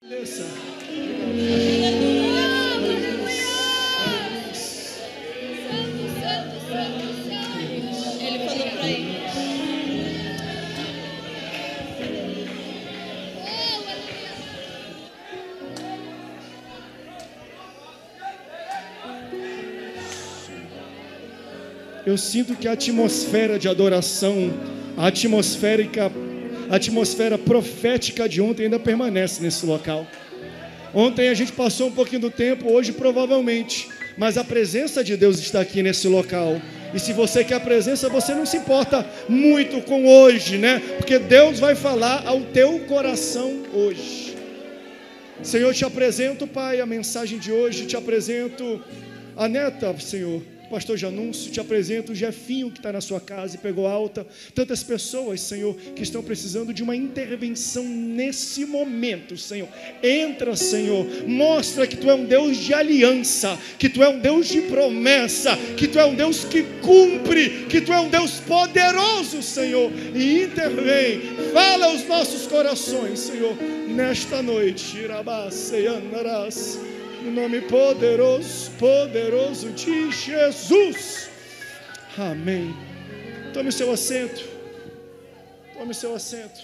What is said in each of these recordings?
Desça. Ele falou para ele. Eu sinto que a atmosfera de adoração, a atmosfera profética de ontem ainda permanece nesse local. Ontem a gente passou um pouquinho do tempo, hoje provavelmente, mas a presença de Deus está aqui nesse local. E se você quer a presença, você não se importa muito com hoje, né? Porque Deus vai falar ao teu coração hoje. Senhor, te apresento, Pai, a mensagem de hoje, te apresento a neta, Senhor, pastor Janúncio, te apresento o Jefinho que está na sua casa e pegou alta. Tantas pessoas, Senhor, que estão precisando de uma intervenção nesse momento, Senhor. Entra, Senhor, mostra que Tu é um Deus de aliança, que Tu é um Deus de promessa, que Tu é um Deus que cumpre, que Tu é um Deus poderoso, Senhor, e intervém, fala aos nossos corações, Senhor, nesta noite. Irabaseiandarás. No nome poderoso, poderoso de Jesus. Amém. Tome seu assento. Tome seu assento.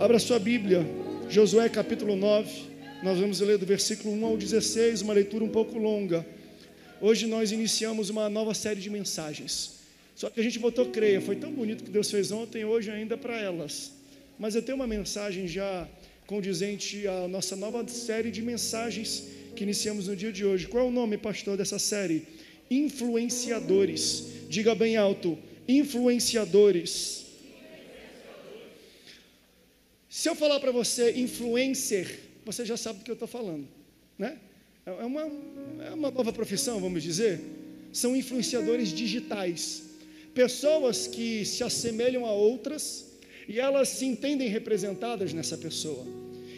Abra sua Bíblia. Josué capítulo 9. Nós vamos ler do versículo 1 ao 16, uma leitura um pouco longa. Hoje nós iniciamos uma nova série de mensagens. Só que a gente botou creia. Foi tão bonito que Deus fez ontem, hoje ainda para elas. Mas eu tenho uma mensagem já condizente à nossa nova série de mensagens que iniciamos no dia de hoje. Qual é o nome, pastor, dessa série? Influenciadores. Diga bem alto, influenciadores. Se eu falar para você influencer, você já sabe do que eu estou falando, né? É uma nova profissão, vamos dizer. São influenciadores digitais, pessoas que se assemelham a outras e elas se entendem representadas nessa pessoa.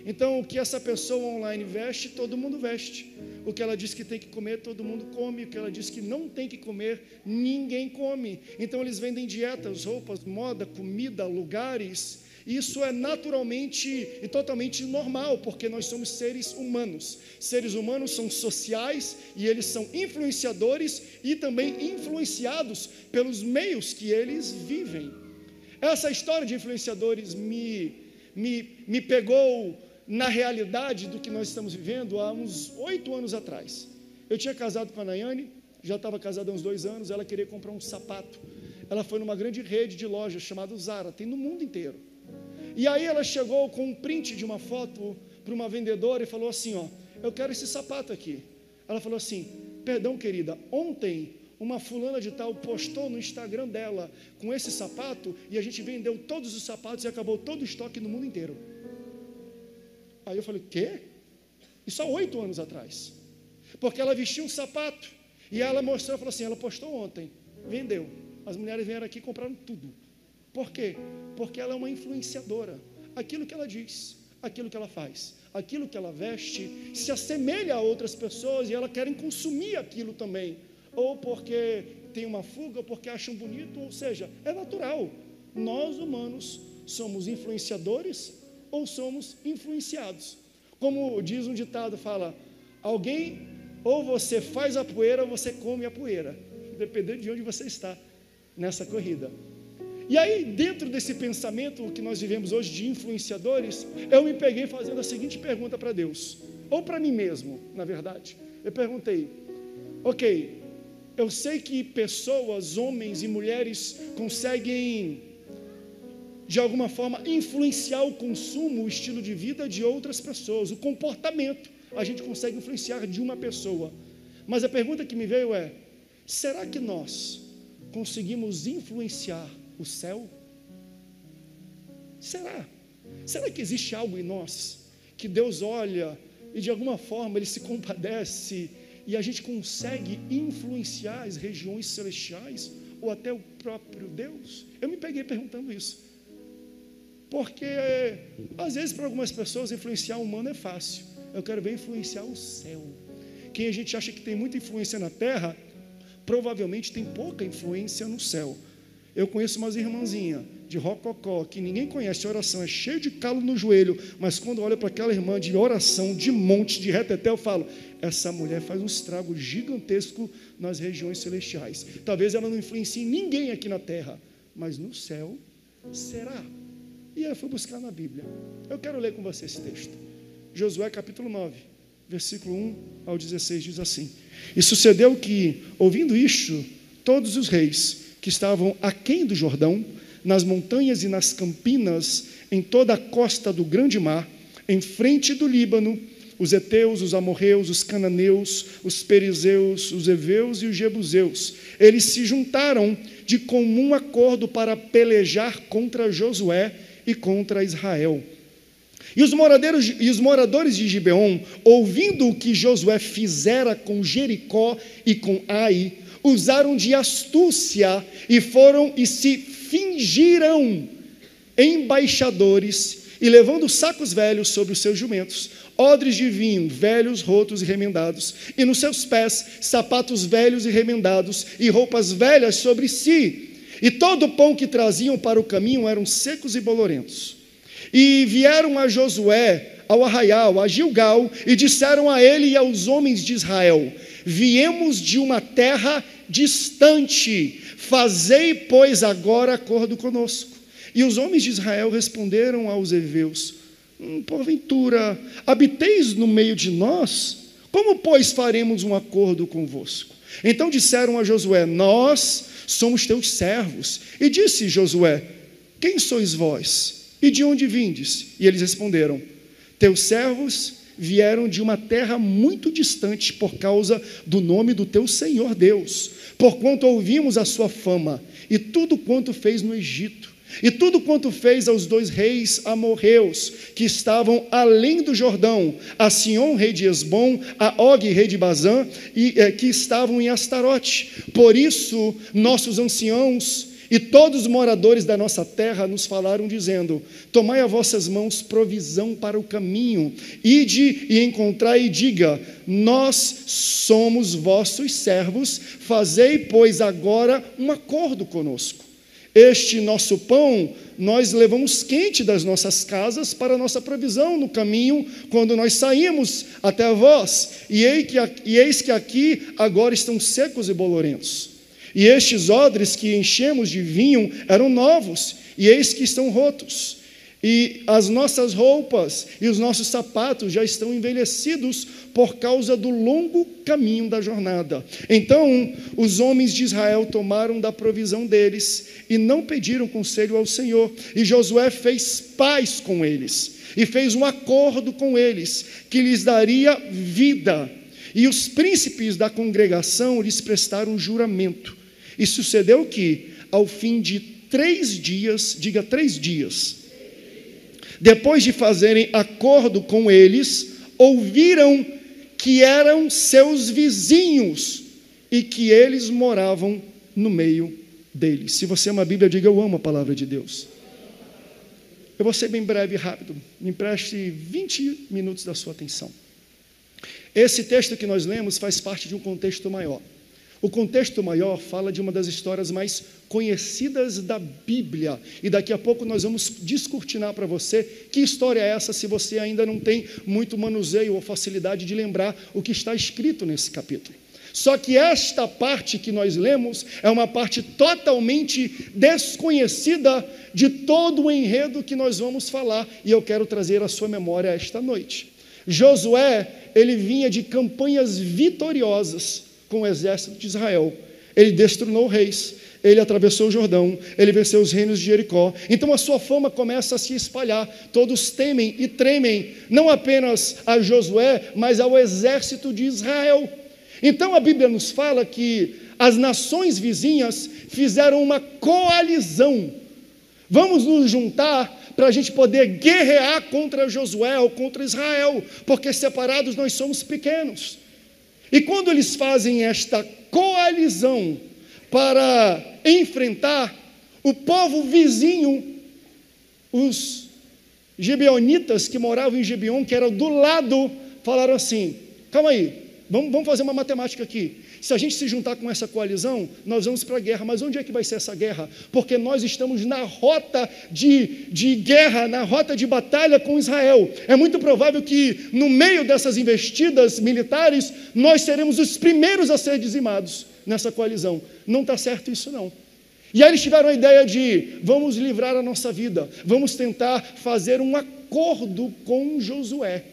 Então, o que essa pessoa online veste, todo mundo veste. O que ela diz que tem que comer, todo mundo come. O que ela diz que não tem que comer, ninguém come. Então, eles vendem dietas, roupas, moda, comida, lugares. Isso é naturalmente e totalmente normal, porque nós somos seres humanos. Seres humanos são sociais e eles são influenciadores e também influenciados pelos meios que eles vivem. Essa história de influenciadores me pegou na realidade do que nós estamos vivendo há uns 8 anos atrás. Eu tinha casado com a Nayane, já estava casado há uns 2 anos, ela queria comprar um sapato. Ela foi numa grande rede de lojas chamada Zara, tem no mundo inteiro. E aí ela chegou com um print de uma foto para uma vendedora e falou assim, ó, eu quero esse sapato aqui. Ela falou assim, perdão querida, ontem uma fulana de tal postou no Instagram dela com esse sapato e a gente vendeu todos os sapatos e acabou todo o estoque no mundo inteiro. Aí eu falei, quê? Isso há 8 anos atrás. Porque ela vestiu um sapato e ela mostrou, falou assim, ela postou ontem, vendeu. As mulheres vieram aqui e compraram tudo. Por quê? Porque ela é uma influenciadora. Aquilo que ela diz, aquilo que ela faz, aquilo que ela veste, se assemelha a outras pessoas e elas querem consumir aquilo também. Ou porque tem uma fuga, ou porque acham bonito, ou seja, é natural. Nós, humanos, somos influenciadores ou somos influenciados. Como diz um ditado, fala, alguém, ou você faz a poeira, ou você come a poeira, dependendo de onde você está nessa corrida. E aí, dentro desse pensamento que nós vivemos hoje de influenciadores, eu me peguei fazendo a seguinte pergunta para Deus, ou para mim mesmo, na verdade. Eu perguntei, ok, eu sei que pessoas, homens e mulheres, conseguem, de alguma forma, influenciar o consumo, o estilo de vida de outras pessoas, o comportamento, a gente consegue influenciar de uma pessoa. Mas a pergunta que me veio é, será que nós conseguimos influenciar o céu? Será? Será que existe algo em nós que Deus olha e de alguma forma Ele se compadece e a gente consegue influenciar as regiões celestiais ou até o próprio Deus? Eu me peguei perguntando isso, porque às vezes para algumas pessoas influenciar o humano é fácil. Eu quero ver influenciar o céu. Quem a gente acha que tem muita influência na terra, provavelmente tem pouca influência no céu. Eu conheço umas irmãzinhas de rococó, que ninguém conhece a oração, é cheio de calo no joelho, mas quando olha para aquela irmã de oração, de monte, de reteté, eu falo, essa mulher faz um estrago gigantesco nas regiões celestiais. Talvez ela não influencie ninguém aqui na terra, mas no céu será. E eu fui buscar na Bíblia. Eu quero ler com você esse texto. Josué capítulo 9, versículo 1 ao 16, diz assim: E sucedeu que, ouvindo isto, todos os reis que estavam aquém do Jordão, nas montanhas e nas campinas, em toda a costa do grande mar, em frente do Líbano, os heteus, os amorreus, os cananeus, os perizeus, os heveus e os jebuseus, eles se juntaram de comum acordo para pelejar contra Josué e contra Israel. E os moradores de Gibeon, ouvindo o que Josué fizera com Jericó e com Ai, usaram de astúcia e foram e se fingiram embaixadores, e levando sacos velhos sobre os seus jumentos, odres de vinho, velhos, rotos e remendados, e nos seus pés, sapatos velhos e remendados, e roupas velhas sobre si. E todo o pão que traziam para o caminho eram secos e bolorentos. E vieram a Josué, ao arraial, a Gilgal, e disseram a ele e aos homens de Israel: Viemos de uma terra distante, fazei, pois, agora acordo conosco. E os homens de Israel responderam aos heveus: Porventura, habiteis no meio de nós? Como, pois, faremos um acordo convosco? Então disseram a Josué: Nós somos teus servos. E disse Josué: Quem sois vós? E de onde vindes? E eles responderam: Teus servos vieram de uma terra muito distante por causa do nome do teu Senhor Deus, porquanto ouvimos a sua fama, e tudo quanto fez no Egito, e tudo quanto fez aos 2 reis amorreus, que estavam além do Jordão, a Sion, rei de Esbom, a Og, rei de Bazã, e que estavam em Astarote. Por isso, nossos anciãos e todos os moradores da nossa terra nos falaram, dizendo: Tomai a vossas mãos provisão para o caminho, ide e encontrai e diga: Nós somos vossos servos, fazei, pois, agora um acordo conosco. Este nosso pão nós levamos quente das nossas casas para a nossa provisão no caminho, quando nós saímos até vós, e eis que aqui agora estão secos e bolorentos. E estes odres que enchemos de vinho eram novos, e eis que estão rotos. E as nossas roupas e os nossos sapatos já estão envelhecidos por causa do longo caminho da jornada. Então os homens de Israel tomaram da provisão deles e não pediram conselho ao Senhor. E Josué fez paz com eles e fez um acordo com eles, que lhes daria vida. E os príncipes da congregação lhes prestaram juramento. E sucedeu que, ao fim de 3 dias, diga 3 dias, depois de fazerem acordo com eles, ouviram que eram seus vizinhos e que eles moravam no meio deles. Se você ama a Bíblia, diga: eu amo a palavra de Deus. Eu vou ser bem breve e rápido. Me empreste 20 minutos da sua atenção. Esse texto que nós lemos faz parte de um contexto maior. O contexto maior fala de uma das histórias mais conhecidas da Bíblia, e daqui a pouco nós vamos descortinar para você que história é essa, se você ainda não tem muito manuseio ou facilidade de lembrar o que está escrito nesse capítulo. Só que esta parte que nós lemos é uma parte totalmente desconhecida de todo o enredo que nós vamos falar, e eu quero trazer à sua memória esta noite. Josué, ele vinha de campanhas vitoriosas com o exército de Israel. Ele destronou reis, ele atravessou o Jordão, ele venceu os reinos de Jericó. Então a sua fama começa a se espalhar, todos temem e tremem, não apenas a Josué, mas ao exército de Israel. Então a Bíblia nos fala que as nações vizinhas fizeram uma coalizão. Vamos nos juntar para a gente poder guerrear contra Josué ou contra Israel, porque separados nós somos pequenos. E quando eles fazem esta coalizão para enfrentar o povo vizinho, os gibeonitas que moravam em Gibeon, que era do lado, falaram assim: calma aí, Vamos fazer uma matemática aqui. Se a gente se juntar com essa coalizão, nós vamos para a guerra. Mas onde é que vai ser essa guerra? Porque nós estamos na rota de guerra, na rota de batalha com Israel. É muito provável que no meio dessas investidas militares, nós seremos os primeiros a ser dizimados nessa coalizão. Não está certo isso não. E aí eles tiveram a ideia de, vamos livrar a nossa vida, vamos tentar fazer um acordo com Josué.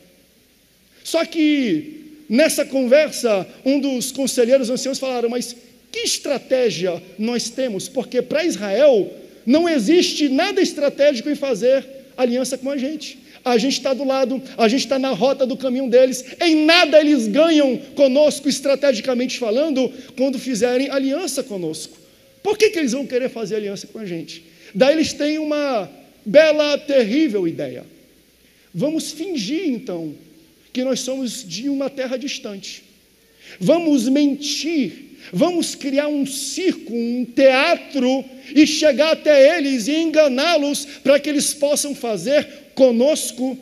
Só que nessa conversa, um dos conselheiros anciãos falaram, mas que estratégia nós temos? Porque para Israel não existe nada estratégico em fazer aliança com a gente. A gente está do lado, a gente está na rota do caminho deles, em nada eles ganham conosco, estrategicamente falando, quando fizerem aliança conosco. Por que eles vão querer fazer aliança com a gente? Daí eles têm uma bela, terrível ideia. Vamos fingir então que nós somos de uma terra distante. Vamos mentir, vamos criar um circo, um teatro e chegar até eles e enganá-los para que eles possam fazer conosco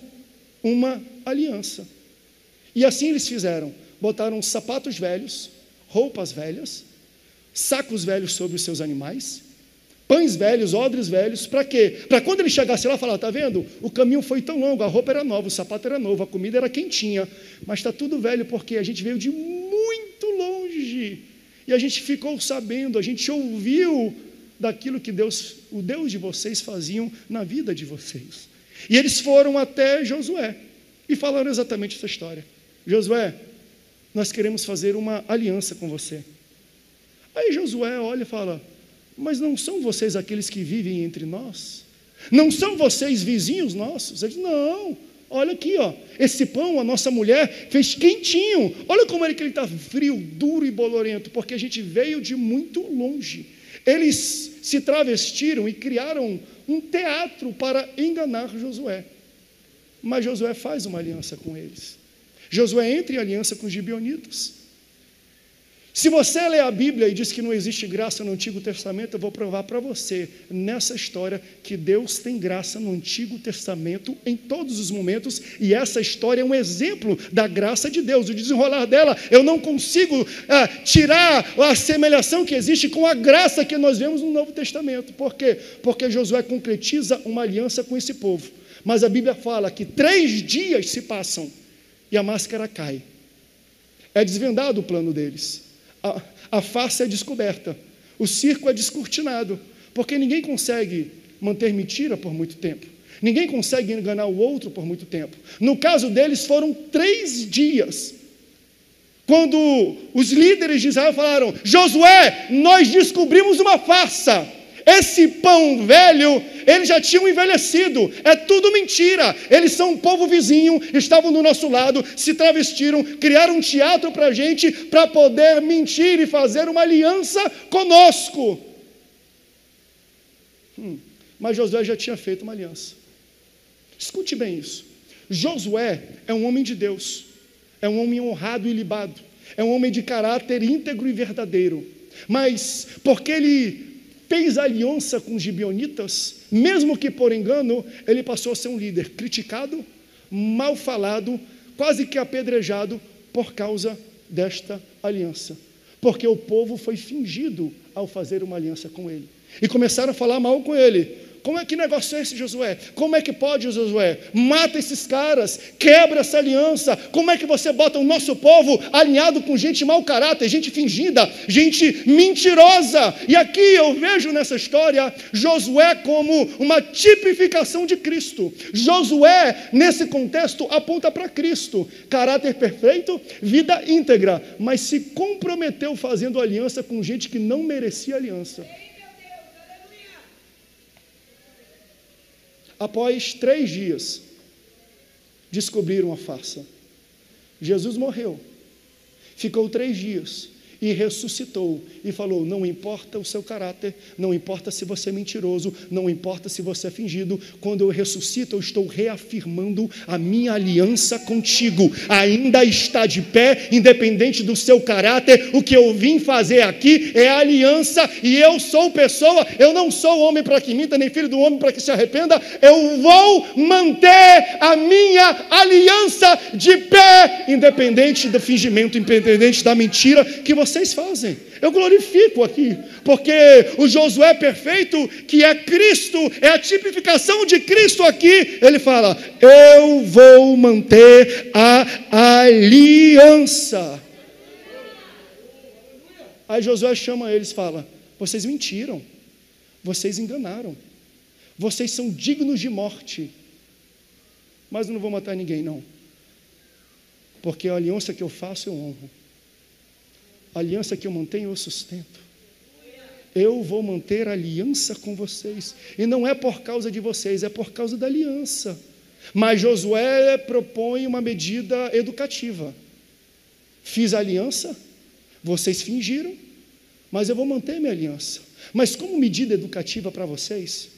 uma aliança. E assim eles fizeram. Botaram sapatos velhos, roupas velhas, sacos velhos sobre os seus animais, pães velhos, odres velhos, para quê? Para quando ele chegasse lá, falar, está vendo? O caminho foi tão longo, a roupa era nova, o sapato era novo, a comida era quentinha, mas está tudo velho porque a gente veio de muito longe, e a gente ficou sabendo, a gente ouviu daquilo que Deus, o Deus de vocês faziam na vida de vocês. E eles foram até Josué, e falaram exatamente essa história. Josué, nós queremos fazer uma aliança com você. Aí Josué olha e fala, mas não são vocês aqueles que vivem entre nós? Não são vocês vizinhos nossos? Ele diz, não, olha aqui, ó, esse pão a nossa mulher fez quentinho, olha como é que ele está frio, duro e bolorento, porque a gente veio de muito longe. Eles se travestiram e criaram um teatro para enganar Josué. Mas Josué faz uma aliança com eles. Josué entra em aliança com os gibeonitas. Se você lê a Bíblia e diz que não existe graça no Antigo Testamento, eu vou provar para você, nessa história, que Deus tem graça no Antigo Testamento em todos os momentos, e essa história é um exemplo da graça de Deus. O desenrolar dela, eu não consigo tirar a semelhança que existe com a graça que nós vemos no Novo Testamento. Por quê? Porque Josué concretiza uma aliança com esse povo. Mas a Bíblia fala que 3 dias se passam e a máscara cai. É desvendado o plano deles. A face é descoberta, o circo é descortinado, porque ninguém consegue manter mentira por muito tempo, ninguém consegue enganar o outro por muito tempo. No caso deles foram 3 dias, quando os líderes de Israel falaram, Josué, nós descobrimos uma farsa, esse pão velho, eles já tinham envelhecido, é tudo mentira, eles são um povo vizinho, estavam do nosso lado, se travestiram, criaram um teatro para a gente, para poder mentir e fazer uma aliança conosco. Mas Josué já tinha feito uma aliança. Escute bem isso, Josué é um homem de Deus, é um homem honrado e ilibado, é um homem de caráter íntegro e verdadeiro, mas porque ele fez aliança com os gibeonitas, mesmo que por engano, ele passou a ser um líder criticado, mal falado, quase que apedrejado por causa desta aliança. Porque o povo foi fingido ao fazer uma aliança com ele. E começaram a falar mal com ele. Que negócio é esse, Josué? Como é que pode, Josué? Mata esses caras, quebra essa aliança. Como é que você bota o nosso povo alinhado com gente mau caráter, gente fingida, gente mentirosa? E aqui eu vejo nessa história Josué como uma tipificação de Cristo. Josué, nesse contexto, aponta para Cristo. Caráter perfeito, vida íntegra, mas se comprometeu fazendo aliança com gente que não merecia aliança. Após 3 dias, descobriram a farsa. Jesus morreu, ficou 3 dias e ressuscitou e falou, não importa o seu caráter, não importa se você é mentiroso, não importa se você é fingido, quando eu ressuscito eu estou reafirmando a minha aliança contigo, ainda está de pé, independente do seu caráter, o que eu vim fazer aqui é aliança, e eu sou pessoa, eu não sou homem para que minta, nem filho do homem para que se arrependa, eu vou manter a minha aliança, de pé, independente do fingimento, independente da mentira que vocês fazem. Eu glorifico aqui, porque o Josué perfeito, que é Cristo, é a tipificação de Cristo aqui, ele fala: eu vou manter a aliança. Aí Josué chama eles e fala: vocês mentiram, vocês enganaram, vocês são dignos de morte, mas eu não vou matar ninguém não, porque a aliança que eu faço eu honro, a aliança que eu mantenho eu sustento. Eu vou manter a aliança com vocês, e não é por causa de vocês, é por causa da aliança. Mas Josué propõe uma medida educativa: fiz a aliança, vocês fingiram, mas eu vou manter minha aliança. Mas como medida educativa para vocês,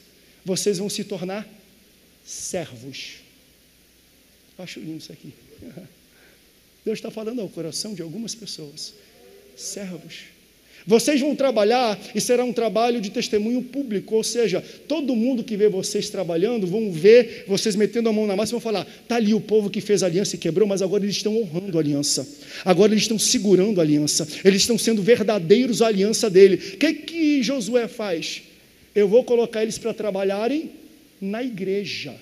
vocês vão se tornar servos. Eu acho lindo isso aqui. Deus está falando ao coração de algumas pessoas. Servos. Vocês vão trabalhar e será um trabalho de testemunho público, ou seja, todo mundo que vê vocês trabalhando, vão ver vocês metendo a mão na massa e vão falar: está ali o povo que fez a aliança e quebrou, mas agora eles estão honrando a aliança, agora eles estão segurando a aliança, eles estão sendo verdadeiros à aliança dele. O que Josué faz? Eu vou colocar eles para trabalharem na igreja.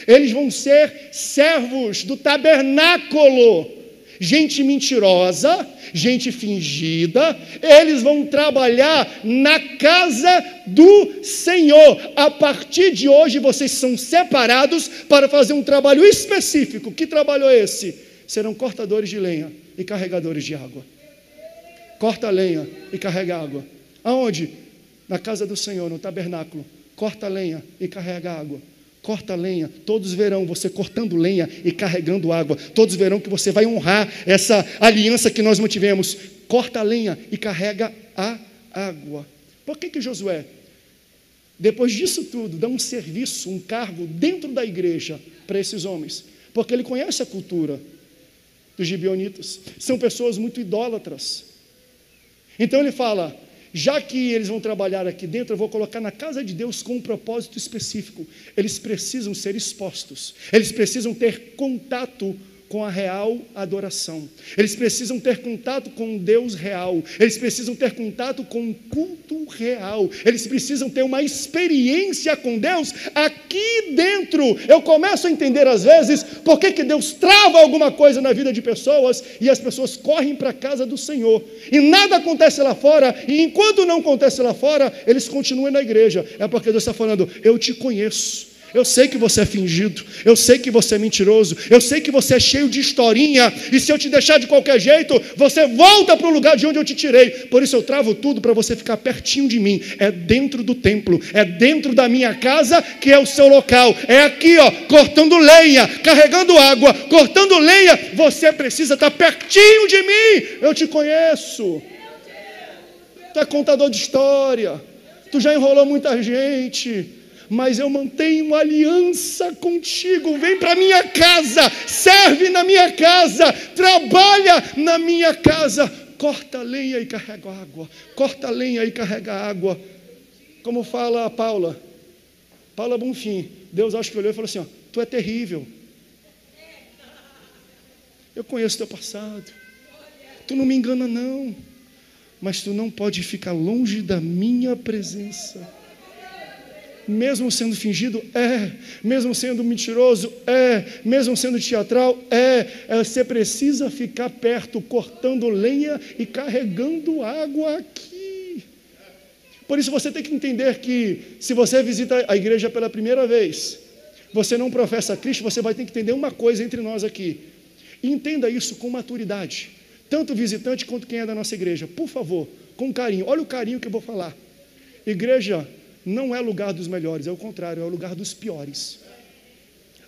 Eles vão ser servos do tabernáculo. Gente mentirosa, gente fingida, eles vão trabalhar na casa do Senhor. A partir de hoje vocês são separados para fazer um trabalho específico. Que trabalho é esse? Serão cortadores de lenha e carregadores de água. Corta a lenha e carrega água. Aonde? Na casa do Senhor, no tabernáculo. Corta a lenha e carrega água. Corta a lenha, todos verão você cortando lenha e carregando água, todos verão que você vai honrar essa aliança que nós mantivemos. Corta a lenha e carrega a água. Por que Josué, depois disso tudo, dá um serviço, um cargo dentro da igreja para esses homens? Porque ele conhece a cultura dos gibeonitas, são pessoas muito idólatras. Então ele fala: já que eles vão trabalhar aqui dentro, eu vou colocar na casa de Deus com um propósito específico. Eles precisam ser expostos, eles precisam ter contato com a real adoração, eles precisam ter contato com Deus real, eles precisam ter contato com o culto real, eles precisam ter uma experiência com Deus aqui dentro. Eu começo a entender às vezes por que Deus trava alguma coisa na vida de pessoas e as pessoas correm para a casa do Senhor e nada acontece lá fora, e enquanto não acontece lá fora, eles continuam na igreja. É porque Deus está falando: eu te conheço, eu sei que você é fingido, eu sei que você é mentiroso, eu sei que você é cheio de historinha, e se eu te deixar de qualquer jeito, você volta para o lugar de onde eu te tirei. Por isso eu travo tudo para você ficar pertinho de mim. É dentro do templo, é dentro da minha casa que é o seu local. É aqui, ó, cortando lenha, carregando água, cortando lenha. Você precisa estar pertinho de mim. Eu te conheço. Tu é contador de história, tu já enrolou muita gente, mas eu mantenho uma aliança contigo. Vem para minha casa, serve na minha casa, trabalha na minha casa, corta a lenha e carrega água, corta a lenha e carrega água. Como fala a Paula Bonfim, Deus acho que olhou e falou assim: ó, tu é terrível, eu conheço teu passado, tu não me engana não, mas tu não pode ficar longe da minha presença. Mesmo sendo fingido, mesmo sendo mentiroso, mesmo sendo teatral, você precisa ficar perto, cortando lenha e carregando água aqui. Por isso você tem que entender que, se você visita a igreja pela primeira vez, você não professa Cristo, você vai ter que entender uma coisa entre nós aqui. E entenda isso com maturidade, tanto o visitante quanto quem é da nossa igreja. Por favor, com carinho, olha o carinho que eu vou falar. Igreja não é lugar dos melhores, é o contrário, é o lugar dos piores.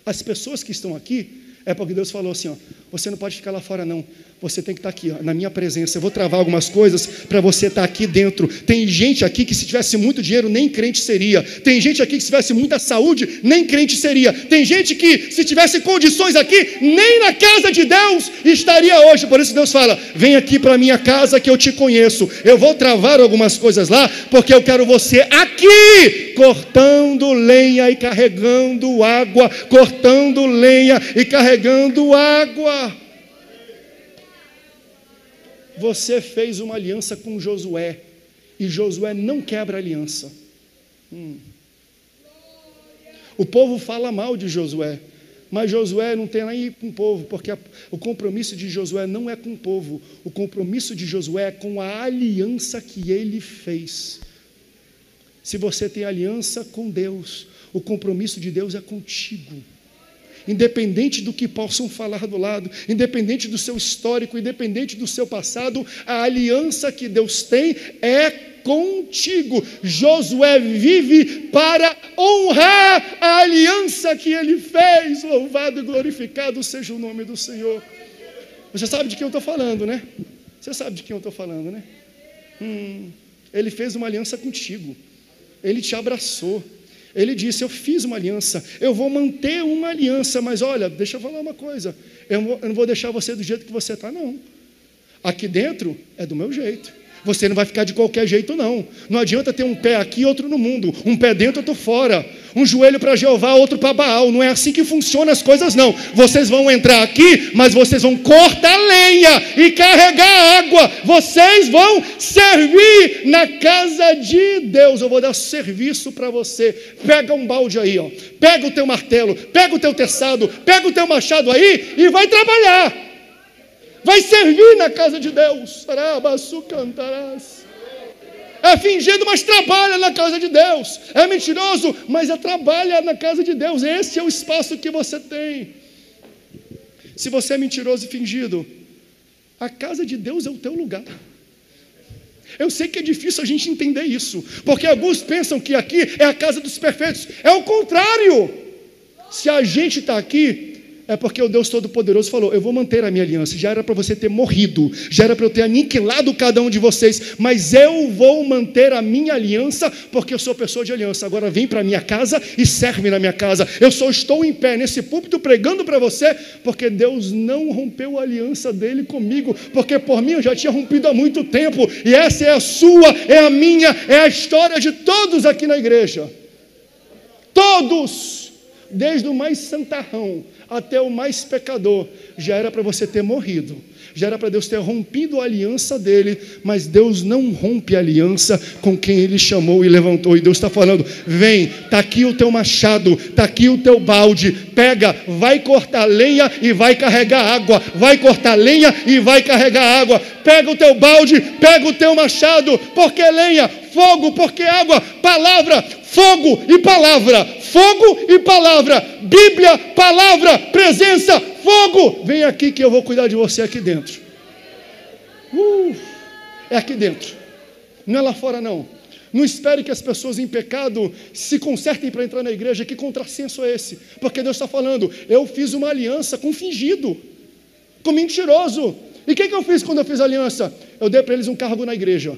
As pessoas que estão aqui, é porque Deus falou assim: ó, você não pode ficar lá fora não, você tem que estar aqui, ó, na minha presença. Eu vou travar algumas coisas para você estar aqui dentro. Tem gente aqui que, se tivesse muito dinheiro, nem crente seria. Tem gente aqui que, se tivesse muita saúde, nem crente seria. Tem gente que, se tivesse condições aqui, nem na casa de Deus estaria hoje. Por isso Deus fala: vem aqui para a minha casa que eu te conheço. Eu vou travar algumas coisas lá, porque eu quero você aqui cortando lenha e carregando água, cortando lenha e carregando água. Você fez uma aliança com Josué, e Josué não quebra a aliança. O povo fala mal de Josué, mas Josué não tem nem com o povo, porque o compromisso de Josué não é com o povo, o compromisso de Josué é com a aliança que ele fez. Se você tem aliança com Deus, o compromisso de Deus é contigo. Independente do que possam falar do lado, independente do seu histórico, independente do seu passado, a aliança que Deus tem é contigo. Josué vive para honrar a aliança que ele fez. Louvado e glorificado seja o nome do Senhor. Você sabe de quem eu estou falando, né? Você sabe de quem eu estou falando, né? Ele fez uma aliança contigo. Ele te abraçou. Ele disse, eu fiz uma aliança, eu vou manter uma aliança, mas olha, deixa eu falar uma coisa, eu não vou deixar você do jeito que você está, não. Aqui dentro é do meu jeito. Você não vai ficar de qualquer jeito, não. Não adianta ter um pé aqui e outro no mundo. Um pé dentro, outro fora. Um joelho para Jeová, outro para Baal. Não é assim que funcionam as coisas, não. Vocês vão entrar aqui, mas vocês vão cortar lenha e carregar água. Vocês vão servir na casa de Deus. Eu vou dar serviço para você. Pega um balde aí, ó. Pega o teu martelo, pega o teu teçado, pega o teu machado aí e vai trabalhar. Vai servir na casa de Deus. É fingido, mas trabalha na casa de Deus. É mentiroso, mas trabalha na casa de Deus. Esse é o espaço que você tem. Se você é mentiroso e fingido, a casa de Deus é o teu lugar. Eu sei que é difícil a gente entender isso, porque alguns pensam que aqui é a casa dos perfeitos. É o contrário. Se a gente está aqui, é porque o Deus Todo-Poderoso falou, eu vou manter a minha aliança. Já era para você ter morrido, já era para eu ter aniquilado cada um de vocês, mas eu vou manter a minha aliança, porque eu sou pessoa de aliança. Agora vem para a minha casa e serve na minha casa. Eu só estou em pé nesse púlpito pregando para você, porque Deus não rompeu a aliança dele comigo, porque por mim eu já tinha rompido há muito tempo, e essa é a sua, é a minha, é a história de todos aqui na igreja. Todos, desde o mais santarrão até o mais pecador, já era para você ter morrido, já era para Deus ter rompido a aliança dele, mas Deus não rompe a aliança com quem ele chamou e levantou, e Deus está falando, vem, está aqui o teu machado, está aqui o teu balde, pega, vai cortar lenha e vai carregar água, vai cortar lenha e vai carregar água, pega o teu balde, pega o teu machado, porque lenha, fogo, porque água, palavra, fogo e palavra, fogo e palavra, Bíblia, palavra, presença, fogo, vem aqui que eu vou cuidar de você aqui dentro. É aqui dentro, não é lá fora não. Não espere que as pessoas em pecado se consertem para entrar na igreja. Que contrassenso é esse? Porque Deus está falando, eu fiz uma aliança com fingido, com mentiroso. E o que eu fiz quando eu fiz a aliança? Eu dei para eles um cargo na igreja.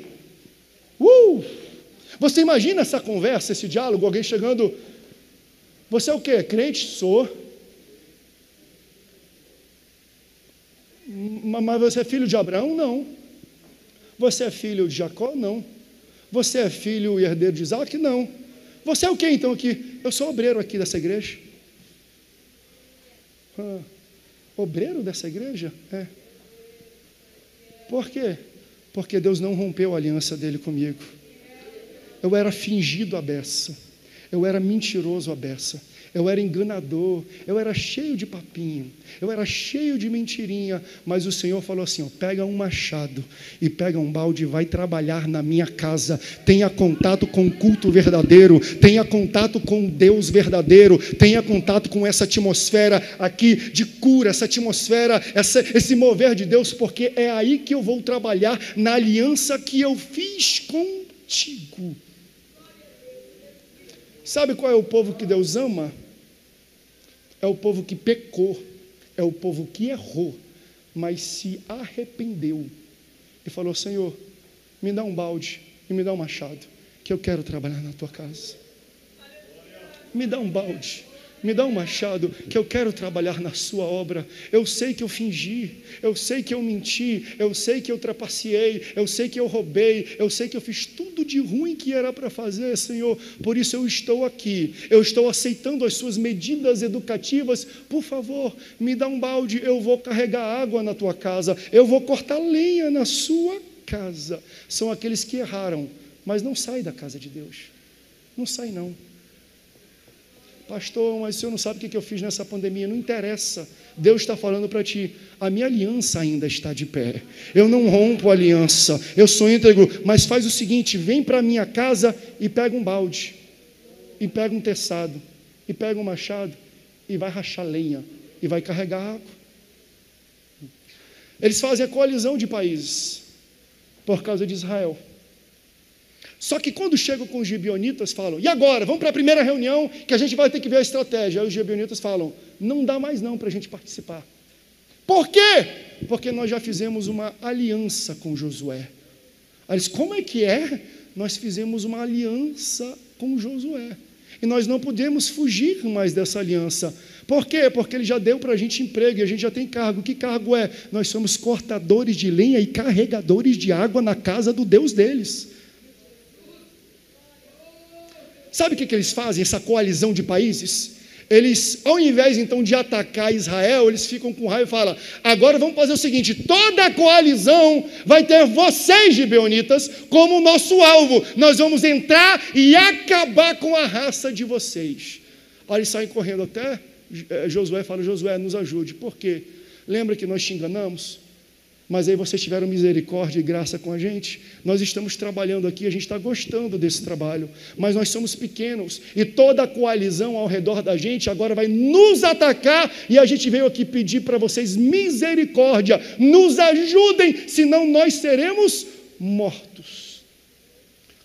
Você imagina essa conversa, esse diálogo, alguém chegando, você é o quê? Crente? Sou. Mas você é filho de Abraão? Não. Você é filho de Jacó? Não. Você é filho e herdeiro de Isaac? Não. Você é o quê então aqui? Eu sou obreiro aqui dessa igreja. Obreiro dessa igreja? É. Por quê? Porque Deus não rompeu a aliança dele comigo. Eu era fingido à beça, eu era mentiroso à beça, eu era enganador, eu era cheio de papinho, eu era cheio de mentirinha, mas o Senhor falou assim, pega um machado e pega um balde e vai trabalhar na minha casa, tenha contato com o culto verdadeiro, tenha contato com Deus verdadeiro, tenha contato com essa atmosfera aqui de cura, essa atmosfera, esse mover de Deus, porque é aí que eu vou trabalhar na aliança que eu fiz contigo. Sabe qual é o povo que Deus ama? É o povo que pecou, é o povo que errou, mas se arrependeu e falou, Senhor, me dá um balde e me dá um machado, que eu quero trabalhar na tua casa. Me dá um balde Me dá um machado, que eu quero trabalhar na sua obra. Eu sei que eu fingi, eu sei que eu menti, eu sei que eu trapaceei, eu sei que eu roubei, eu sei que eu fiz tudo de ruim que era para fazer, Senhor. Por isso eu estou aqui, eu estou aceitando as suas medidas educativas. Por favor, me dá um balde, eu vou carregar água na tua casa, eu vou cortar lenha na sua casa. São aqueles que erraram, mas não saem da casa de Deus. Não sai não. Pastor, mas o senhor não sabe o que eu fiz nessa pandemia. Não interessa, Deus está falando para ti, a minha aliança ainda está de pé, eu não rompo a aliança, eu sou íntegro. Mas faz o seguinte, vem para a minha casa e pega um balde, e pega um teçado, e pega um machado, e vai rachar lenha, e vai carregar água. Eles fazem a coalizão de países, por causa de Israel. Só que quando chegam com os gibeonitas, falam, e agora? Vamos para a primeira reunião, que a gente vai ter que ver a estratégia. Aí os gibeonitas falam, não dá mais não para a gente participar. Por quê? Porque nós já fizemos uma aliança com Josué. Aí eles, como é que é? Nós fizemos uma aliança com Josué. E nós não podemos fugir mais dessa aliança. Por quê? Porque ele já deu para a gente emprego e a gente já tem cargo. Que cargo é? Nós somos cortadores de lenha e carregadores de água na casa do Deus deles. Sabe o que eles fazem, essa coalizão de países? Eles, ao invés então de atacar Israel, eles ficam com raiva e falam, agora vamos fazer o seguinte, toda a coalizão vai ter vocês, gibeonitas, como nosso alvo. Nós vamos entrar e acabar com a raça de vocês. Aí eles saem correndo até Josué, fala, Josué, nos ajude. Por quê? Lembra que nós te enganamos? Mas aí vocês tiveram misericórdia e graça com a gente. Nós estamos trabalhando aqui, a gente está gostando desse trabalho, mas nós somos pequenos, e toda a coalizão ao redor da gente agora vai nos atacar, e a gente veio aqui pedir para vocês misericórdia, nos ajudem, senão nós seremos mortos.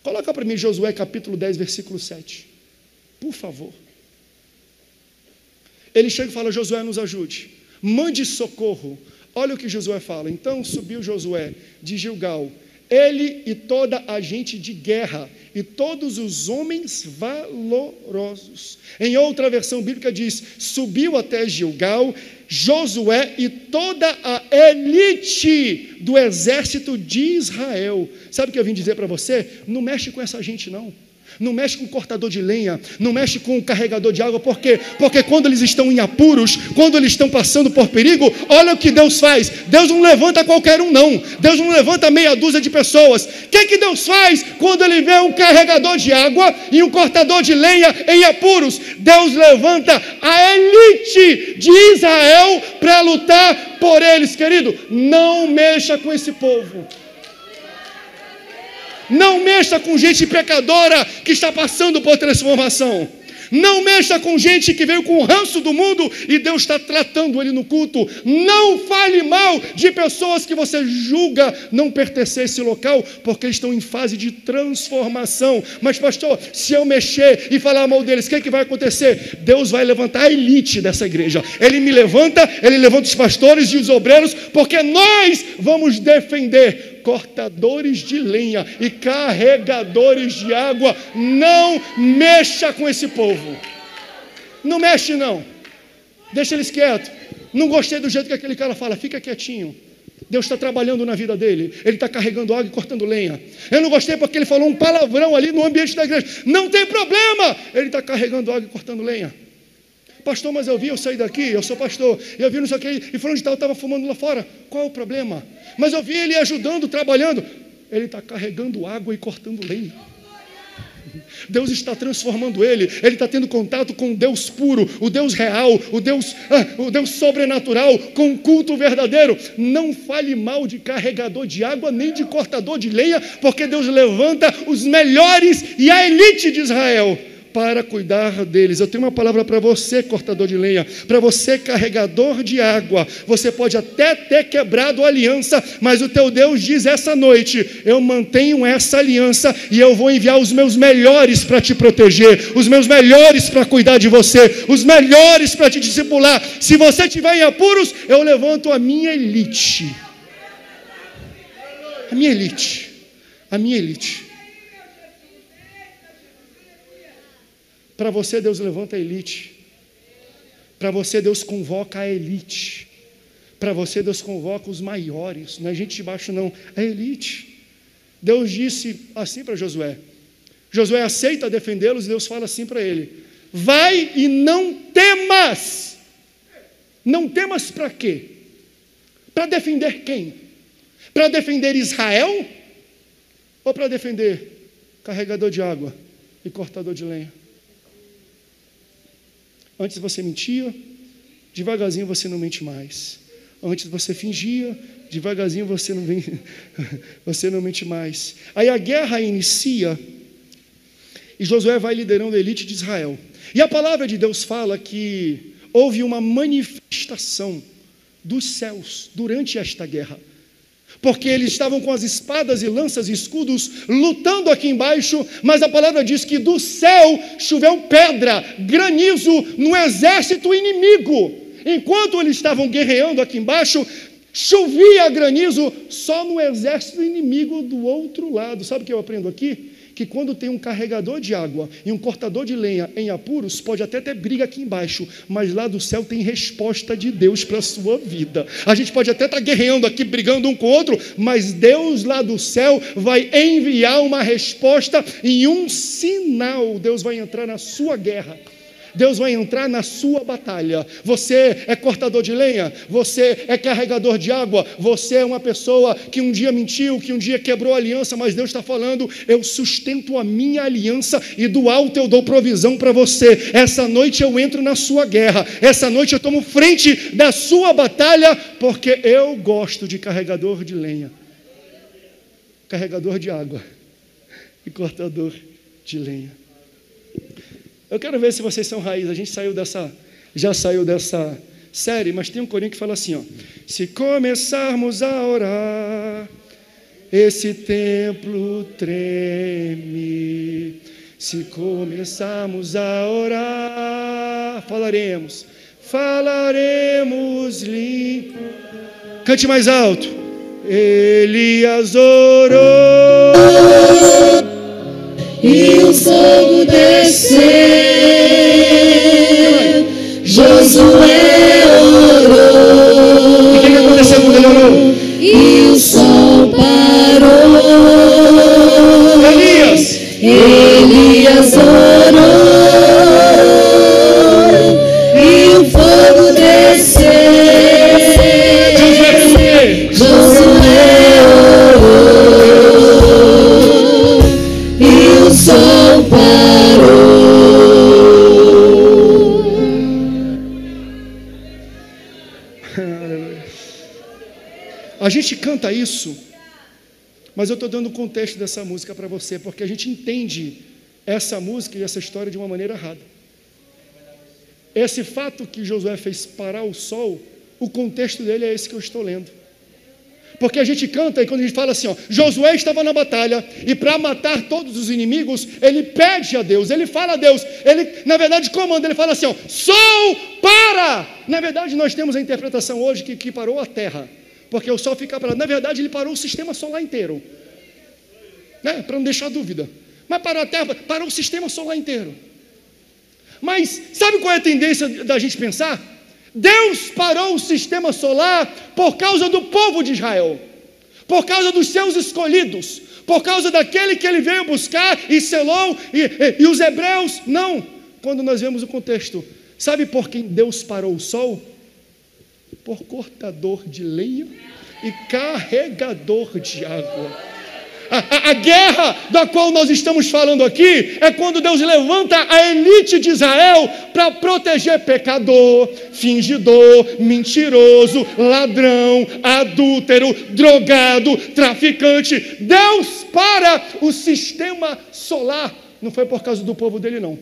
Coloca para mim Josué capítulo 10, versículo 7, por favor. Ele chega e fala, Josué, nos ajude, mande socorro. Olha o que Josué fala. Então subiu Josué de Gilgal, ele e toda a gente de guerra, e todos os homens valorosos. Em outra versão bíblica diz, subiu até Gilgal, Josué e toda a elite do exército de Israel. Sabe o que eu vim dizer para você? Não mexe com essa gente não. Não mexe com o cortador de lenha, não mexe com o carregador de água. Por quê? Porque quando eles estão em apuros, quando eles estão passando por perigo, olha o que Deus faz. Deus não levanta qualquer um não, Deus não levanta meia dúzia de pessoas. O que Deus faz quando ele vê um carregador de água e um cortador de lenha em apuros? Deus levanta a elite de Israel para lutar por eles. Querido, não mexa com esse povo. Não mexa com gente pecadora que está passando por transformação. Não mexa com gente que veio com o ranço do mundo e Deus está tratando ele no culto. Não fale mal de pessoas que você julga não pertencer a esse local, porque eles estão em fase de transformação. Mas pastor, se eu mexer e falar mal deles, o que vai acontecer? Deus vai levantar a elite dessa igreja. Ele me levanta, ele levanta os pastores e os obreiros, porque nós vamos defender cortadores de lenha e carregadores de água. Não mexa com esse povo. Não mexe não. Deixa eles quietos. Não gostei do jeito que aquele cara fala, fica quietinho. Deus está trabalhando na vida dele. Ele está carregando água e cortando lenha. Eu não gostei porque ele falou um palavrão ali no ambiente da igreja. Não tem problema. Ele está carregando água e cortando lenha. Pastor, mas eu saí daqui, eu sou pastor, eu vi não sei o que, e falando de tal, eu estava fumando lá fora. Qual é o problema? Mas eu vi ele ajudando, trabalhando. Ele está carregando água e cortando lenha. Deus está transformando ele está tendo contato com o Deus puro, o Deus real, o Deus sobrenatural, com o culto verdadeiro. Não fale mal de carregador de água, nem de cortador de lenha, porque Deus levanta os melhores e a elite de Israel para cuidar deles. Eu tenho uma palavra para você, cortador de lenha, para você, carregador de água. Você pode até ter quebrado a aliança, mas o teu Deus diz essa noite, eu mantenho essa aliança e eu vou enviar os meus melhores para te proteger, os meus melhores para cuidar de você, os melhores para te discipular. Se você estiver em apuros, eu levanto a minha elite. A minha elite. A minha elite. Para você, Deus levanta a elite. Para você, Deus convoca a elite. Para você, Deus convoca os maiores. Não é gente de baixo, não. É elite. Deus disse assim para Josué. Josué aceita defendê-los e Deus fala assim para ele: vai e não temas. Não temas para quê? Para defender quem? Para defender Israel? Ou para defender carregador de água e cortador de lenha? Antes você mentia, devagarzinho você não mente mais. Antes você fingia, devagarzinho você não mente mais. Aí a guerra inicia e Josué vai liderando a elite de Israel. E a palavra de Deus fala que houve uma manifestação dos céus durante esta guerra. Porque eles estavam com as espadas e lanças e escudos lutando aqui embaixo, mas a palavra diz que do céu choveu pedra, granizo no exército inimigo. Enquanto eles estavam guerreando aqui embaixo, chovia granizo só no exército inimigo do outro lado. Sabe o que eu aprendo aqui? Que quando tem um carregador de água e um cortador de lenha em apuros, pode até ter briga aqui embaixo, mas lá do céu tem resposta de Deus para a sua vida. A gente pode até estar guerreando aqui, brigando um com o outro, mas Deus lá do céu vai enviar uma resposta e um sinal. Deus vai entrar na sua guerra. Deus vai entrar na sua batalha. Você é cortador de lenha, você é carregador de água, você é uma pessoa que um dia mentiu, que um dia quebrou a aliança, mas Deus está falando: eu sustento a minha aliança e do alto eu dou provisão para você. Essa noite eu entro na sua guerra, essa noite eu tomo frente da sua batalha, porque eu gosto de carregador de lenha, carregador de água e cortador de lenha. Eu quero ver se vocês são raiz. A gente já saiu dessa série, mas tem um corinho que fala assim, ó: se começarmos a orar, esse templo treme. Se começarmos a orar, falaremos limpo. Cante mais alto. Elias orou e o fogo desceu, Josué orou. E o que aconteceu quando ele orou? E o sol parou. Elias orou e o fogo desceu, Josué orou e o sol parou. A gente canta isso, mas eu estou dando o contexto dessa música para você, porque a gente entende essa música e essa história de uma maneira errada. Esse fato que Josué fez parar o sol, o contexto dele é esse que eu estou lendo. Porque a gente canta e quando a gente fala assim, ó, Josué estava na batalha e para matar todos os inimigos, ele pede a Deus, ele fala a Deus, ele na verdade comanda, ele fala assim, ó, sol para! Na verdade nós temos a interpretação hoje que parou a terra, porque o sol fica parado. Na verdade ele parou o sistema solar inteiro, né? Para não deixar dúvida. Mas parou a terra, parou o sistema solar inteiro. Mas sabe qual é a tendência da gente pensar? Deus parou o sistema solar por causa do povo de Israel, por causa dos seus escolhidos, por causa daquele que ele veio buscar e selou, e os hebreus. Não, quando nós vemos o contexto, sabe por quem Deus parou o sol? Por cortador de lenha e carregador de água. A guerra da qual nós estamos falando aqui é quando Deus levanta a elite de Israel para proteger pecador, fingidor, mentiroso, ladrão, adúltero, drogado, traficante. Deus para o sistema solar. Não foi por causa do povo dele, não.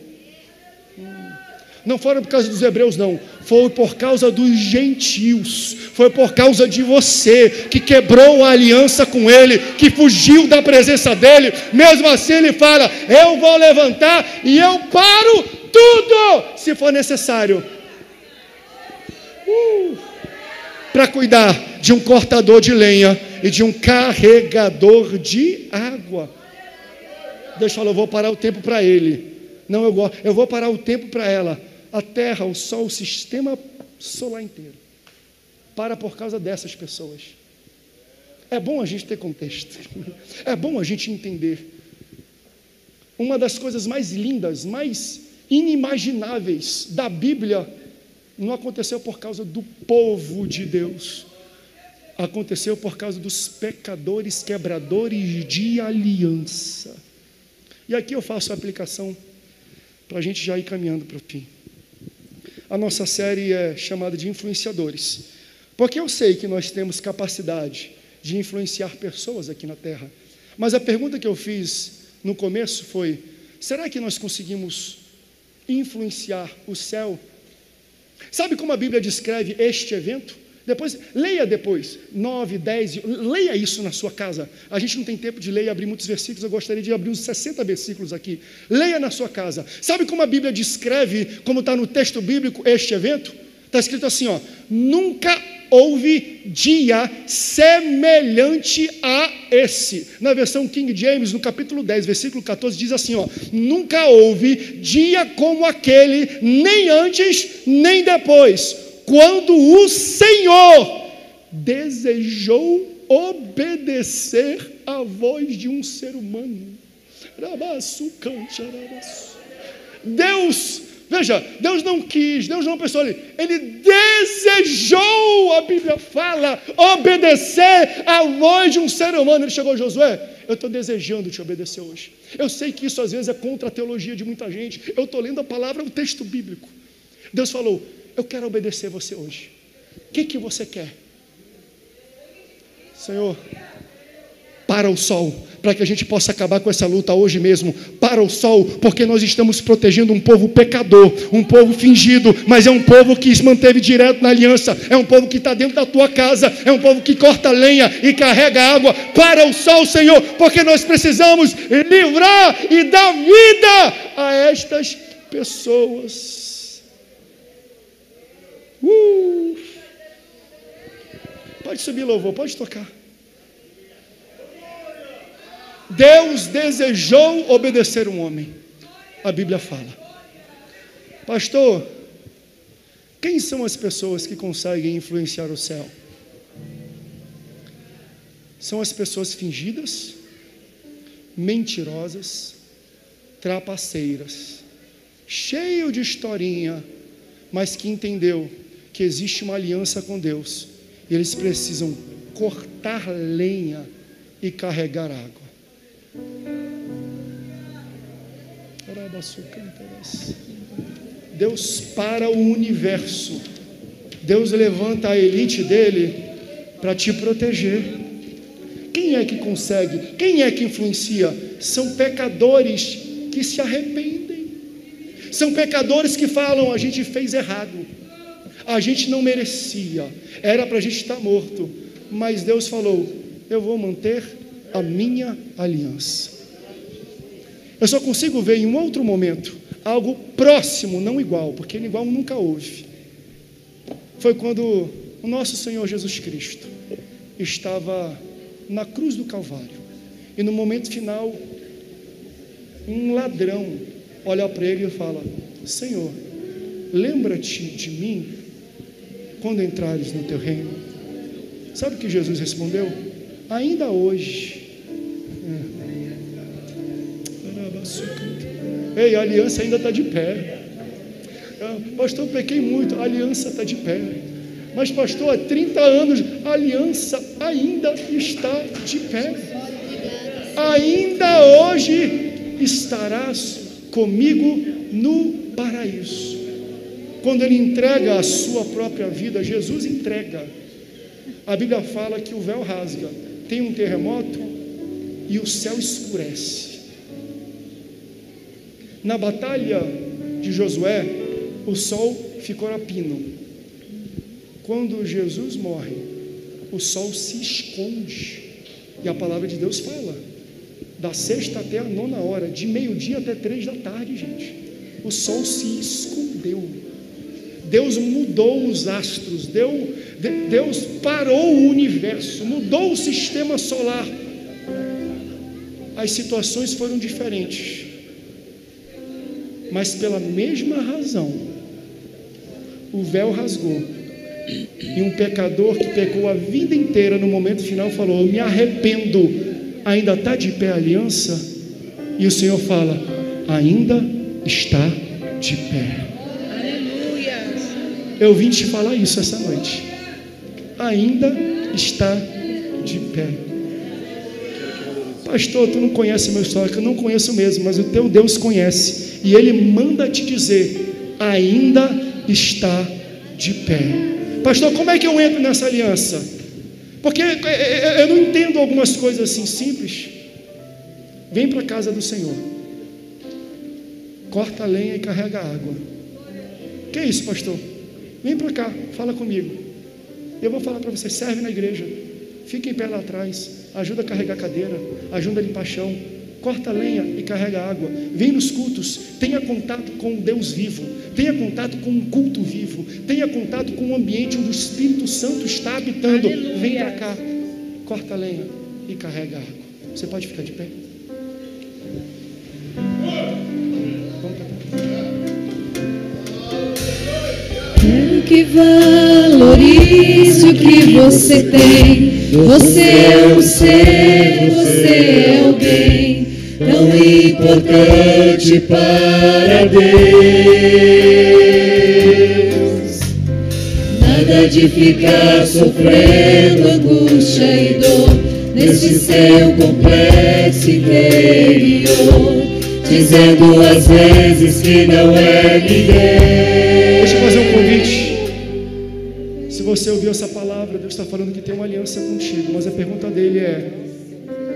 Não foi por causa dos hebreus, não. Foi por causa dos gentios. Foi por causa de você que quebrou a aliança com ele, que fugiu da presença dele. Mesmo assim ele fala, eu vou levantar e eu paro tudo, se for necessário, para cuidar de um cortador de lenha e de um carregador de água. Deus falou, eu vou parar o tempo para ele. Não, eu vou parar o tempo para ela. a Terra, o Sol, o sistema solar inteiro para por causa dessas pessoas. É bom a gente ter contexto, é bom a gente entender. Uma das coisas mais lindas, mais inimagináveis da Bíblia não aconteceu por causa do povo de Deus, aconteceu por causa dos pecadores quebradores de aliança. E aqui eu faço a aplicação para a gente já ir caminhando para o fim. A nossa série é chamada de Influenciadores, porque eu sei que nós temos capacidade de influenciar pessoas aqui na Terra, mas a pergunta que eu fiz no começo foi: será que nós conseguimos influenciar o céu? Sabe como a Bíblia descreve este evento? Leia depois, 9, 10, leia isso na sua casa. A gente não tem tempo de ler e abrir muitos versículos, eu gostaria de abrir uns 60 versículos aqui. Leia na sua casa. Sabe como a Bíblia descreve, como está no texto bíblico, este evento? Está escrito assim, ó: nunca houve dia semelhante a esse. Na versão King James, no capítulo 10, versículo 14, diz assim, ó: nunca houve dia como aquele, nem antes, nem depois, quando o Senhor desejou obedecer à voz de um ser humano. Deus não quis, Deus não pensou ali, Ele desejou, a Bíblia fala, obedecer à voz de um ser humano. Ele chegou: Josué, eu estou desejando te obedecer hoje. Eu sei que isso às vezes é contra a teologia de muita gente, eu estou lendo a palavra, o texto bíblico. Deus falou: eu quero obedecer você hoje. O que você quer? Senhor, para o sol, para que a gente possa acabar com essa luta hoje mesmo. Para o sol, porque nós estamos protegendo um povo pecador, um povo fingido, mas é um povo que se manteve direto na aliança, é um povo que está dentro da tua casa, é um povo que corta lenha e carrega água. Para o sol, Senhor, porque nós precisamos livrar e dar vida a estas pessoas. Pode subir, louvor, pode tocar. Deus desejou obedecer um homem. A Bíblia fala. Pastor, quem são as pessoas que conseguem influenciar o céu? São as pessoas fingidas, mentirosas, trapaceiras, cheio de historinha, mas que entendeu que existe uma aliança com Deus, e eles precisam cortar lenha e carregar água. Deus para o universo, Deus levanta a elite dele para te proteger. Quem é que consegue? Quem é que influencia? São pecadores que se arrependem, são pecadores que falam: a gente fez errado, a gente não merecia, era para a gente estar morto, mas Deus falou: eu vou manter a minha aliança. Eu só consigo ver em um outro momento algo próximo, não igual, porque igual nunca houve. Foi quando o nosso Senhor Jesus Cristo estava na cruz do Calvário, e no momento final um ladrão olha para ele e fala: Senhor, lembra-te de mim quando entrares no teu reino. Sabe o que Jesus respondeu? Ainda hoje. Ei, a aliança ainda está de pé. Pastor, eu pequei muito. A aliança está de pé. Mas pastor, há 30 anos a aliança ainda está de pé. Ainda hoje estarás comigo no paraíso. Quando ele entrega a sua própria vida, Jesus entrega. A Bíblia fala que o véu rasga, tem um terremoto e o céu escurece. Na batalha de Josué, o sol ficou a pino. Quando Jesus morre, o sol se esconde. E a palavra de Deus fala: da 6ª até a 9ª hora, de meio-dia até 3 da tarde, gente, o sol se escondeu. Deus mudou os astros, Deus parou o universo, mudou o sistema solar. As situações foram diferentes, mas pela mesma razão, o véu rasgou. E um pecador que pecou a vida inteira, no momento final falou: eu me arrependo. Ainda está de pé a aliança? E o Senhor fala: ainda está de pé. Aleluia. Eu vim te falar isso essa noite. Ainda está de pé. Pastor, tu não conhece meu histórico. Eu não conheço mesmo, mas o teu Deus conhece. E Ele manda te dizer: ainda está de pé. Pastor, como é que eu entro nessa aliança? Porque eu não entendo algumas coisas assim simples. Vem para a casa do Senhor, corta a lenha e carrega a água. Que é isso, pastor? Vem para cá, fala comigo. Eu vou falar para você: serve na igreja, fica em pé lá atrás, ajuda a carregar a cadeira, ajuda a limpar chão, corta a lenha e carrega a água. Vem nos cultos, tenha contato com o Deus vivo, tenha contato com um culto vivo, tenha contato com um ambiente onde o Espírito Santo está habitando. Aleluia. Vem para cá, corta a lenha e carrega a água. Você pode ficar de pé? Quero que valorize o que você tem. Você é um ser, você é alguém tão importante para Deus. Nada de ficar sofrendo angústia e dor nesse seu complexo interior, dizendo às vezes que não é ninguém. Deixa eu fazer um convite. Se você ouviu essa palavra, Deus está falando que tem uma aliança contigo, mas a pergunta dele é: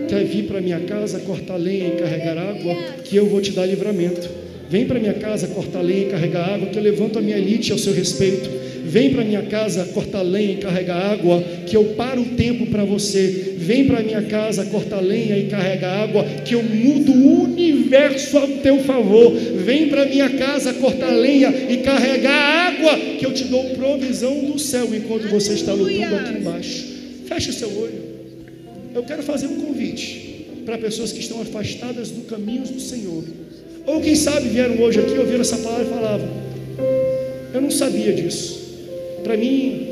quer vir para minha casa cortar lenha e carregar água, que eu vou te dar livramento? Vem para minha casa cortar lenha e carregar água, que eu levanto a minha elite ao seu respeito. Vem para minha casa cortar lenha e carregar água, que eu paro o tempo para você. Vem para minha casa cortar lenha e carregar água, que eu mudo o universo ao teu favor. Vem para minha casa cortar lenha e carregar água, que eu te dou provisão do céu enquanto você está lutando aqui embaixo. Feche o seu olho. Eu quero fazer um convite para pessoas que estão afastadas do caminho do Senhor, ou quem sabe vieram hoje aqui, ouviram essa palavra e falavam: eu não sabia disso, para mim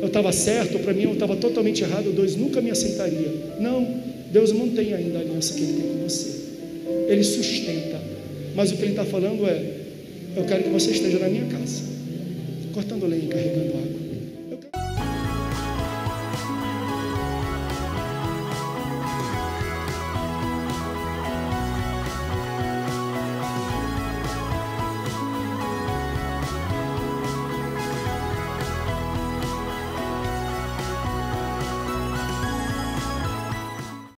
eu estava certo, ou para mim eu estava totalmente errado, Deus nunca me aceitaria. Não, Deus mantém ainda a aliança que Ele tem com você, Ele sustenta, mas o que Ele está falando é: eu quero que você esteja na minha casa, cortando lenha e carregando água.